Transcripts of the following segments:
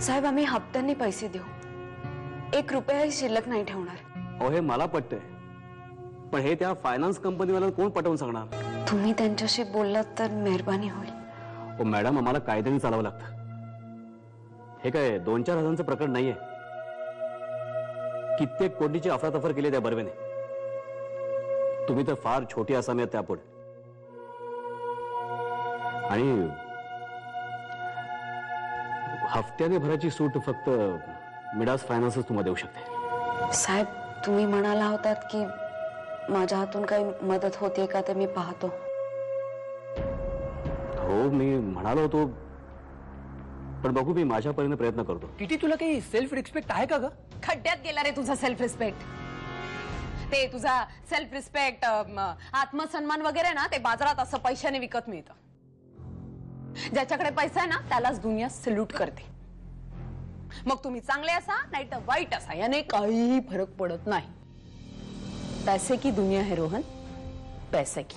साहेब आम्ही हप्त्यांनी पैसे देऊ, 1 रुपयाही शिल्लक नाही ठेवणार. अहो हे मला पटतंय, पण हे त्या फायनान्स कंपनीवाला कोण पटवून सांगणार? तुम्ही त्यांच्याशी बोललात तर मेहरबानी होईल. ओ मॅडम, आम्हाला कायद्याने चालावं लागतं. हे काय 2-4 हजारांचं प्रकरण नाहीये. कित्येक कोटीची अफरातफर केली त्या बर्वेने. तुम्ही तर फार छोटी आसामी आहात त्यापुढे. आणि हफ्त्याने भराची सूट फक्त मिडास फायनान्सच तुम्हाला देऊ शकते. साहेब तुम्ही म्हणाला होतात की माझ्या हातून काही मदत होते का ते मी पाहतो. हो मी म्हणालो होतो, पण बघू, मी माझ्या परीने प्रयत्न करतो. किती तुला काही सेल्फ रिस्पेक्ट आहे का ग? खड्ड्यात गेला रे तुझा सेल्फ रिस्पेक्ट. ते तुझा सेल्फ रिस्पेक्ट आत्मसन्मान वगैरे ना, ते बाजारात असं पैशाने विकत मिळतं. ज्याच्याकडे पैसा आहे ना त्यालाच दुनिया सल्यूट करते. मग तुम्ही चांगले असा नाही तर वाईट असा, याने काही फरक पडत नाही. पैसे की दुनिया है रोहन, पैसे की.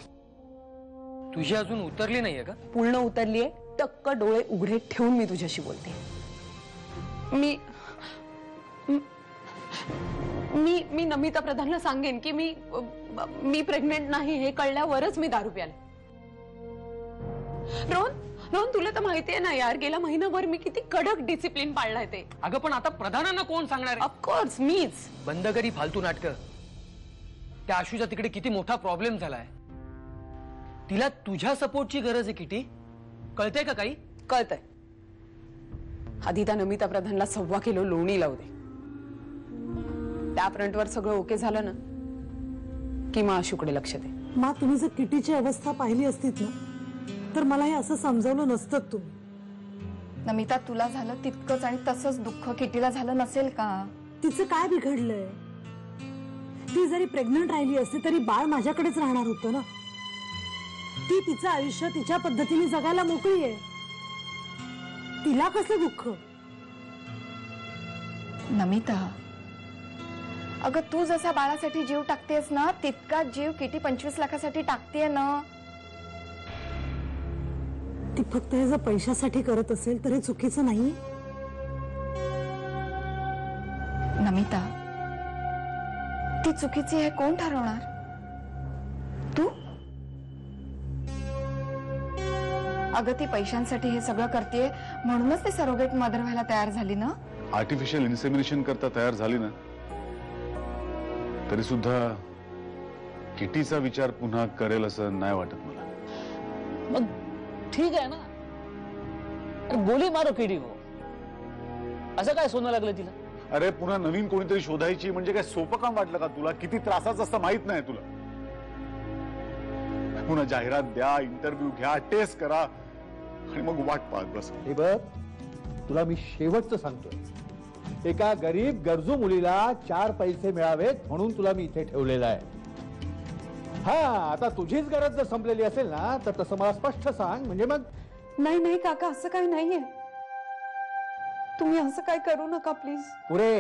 तुझी अजून उतरली नाहीये का? पूर्ण उतरलीये. टक्क डोळे उघडे ठेवून मी तुझ्याशी बोलते. मी नमिता प्रधानला सांगेन की मी प्रेग्नेंट नाही हे कळल्यावरच मी दारू प्याले. रोहन तुला तर माहितीये ना यार, गेला महिनाभर मी किती कडक डिसिप्लिन पाळलाय ते. अगं पण आता प्रधानांना कोण सांगणार? ऑफकोर्स मीच. बंद करी फालतू नाटकं. त्या आशूच्या तिकडे किती मोठा प्रॉब्लेम झालाय. तिला तुझ्या सपोर्टची गरज आहे किती, कळतंय का काही? कळतंय. आधी त्या नमिता प्रधानला 1.25 किलो लोणी लावू दे. त्या फ्रंटवर सगळं ओके झालं ना की मग आशूकडे लक्ष दे. मा तुम्ही जर किटीची अवस्था पाहिली असतीत ना तर मला हे असं समजावलं नसतं. तुम्ही नमिता, तुला झालं तितकंच आणि तसंच दुःख किटीला झालं नसेल का? तिचं काय बिघडलंय? ती जरी प्रेग्नंट राहिली असती तरी बाळ माझ्याकडेच राहणार होतं ना. ती तिचं आयुष्य तिच्या पद्धतीने जगायला मोकळी आहे. तिला कसलं दुःख? नमिता, अगं तू जसा बाळासाठी जीव टाकतेस ना तितका जीव किटी 25 लाखासाठी टाकतेय ना. ती फक्त हे जर पैशासाठी करत असेल तर हे चुकीचं नाही. नमिता, ती चुकीची आहे कोण ठरवणार? तू? अगं ती पैशांसाठी हे सगळं करतेय म्हणूनच ती सरोगेट मदर व्हायला तयार झाली ना. आर्टिफिशियल इन्सेमिनेशन करता तयार झाली ना तरी सुद्धा किटीचा विचार पुन्हा करेल असं नाही वाटत मला. मग ठीक आहे ना, अरे गोली मारो किटी को. असं काय सोनं लागलं तिला? अरे पुन्हा नवीन कोणीतरी शोधायची म्हणजे काय सोपं काम वाटलं का तुला? किती त्रासाचं असतं माहित नाही तुला? पुन्हा जाहिरात द्या, इंटरव्ह्यू घ्या, टेस्ट करा आणि मग वाट पाहत बस. हे बघ, तुला मी शेवटचं सांगतोय, एका गरीब गरजू मुलीला 4 पैसे मिळावेत म्हणून तुला मी इथे ठेवलेला आहे. हा, आता तुझीच गरज जर संपलेली असेल ना तर तसं मला स्पष्ट सांग, म्हणजे मग. नाही काका, असं काही नाहीये. तुम्ही असं काय करू नका प्लीज. पुरे,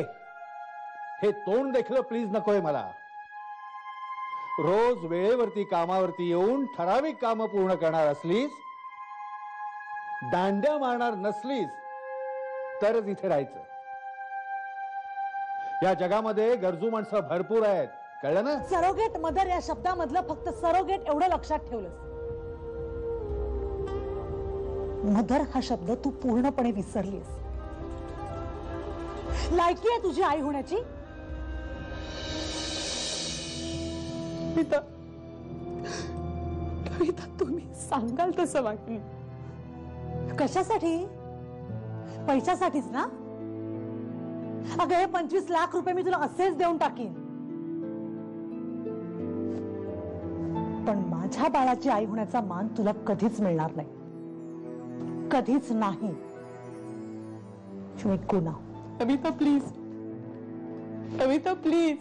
हे तोंड देखलं प्लीज नकोय मला. रोज वेळेवरती कामावरती येऊन ठराविक कामं पूर्ण करणार असलीस, दांड्या मारणार नसलीस तरच इथे राहायचं. या जगामध्ये गरजू माणसं भरपूर आहेत, कळलं ना? सरोगेट मदर या शब्दामधलं फक्त सरोगेट एवढं लक्षात ठेवलंस. मदर हा शब्द तू पूर्णपणे विसरलीस. लायकी आहे तुझी आई होण्याची? तुम्ही सांगाल तसं वाटेल. कशासाठी? पैशासाठीच ना? अगं हे 25 लाख रुपये मी तुला असेच देऊन टाकीन, पण माझ्या बाळाची आई होण्याचा मान तुला कधीच मिळणार नाही. कधीच नाही. गुन्हा. Namita please, Namita please.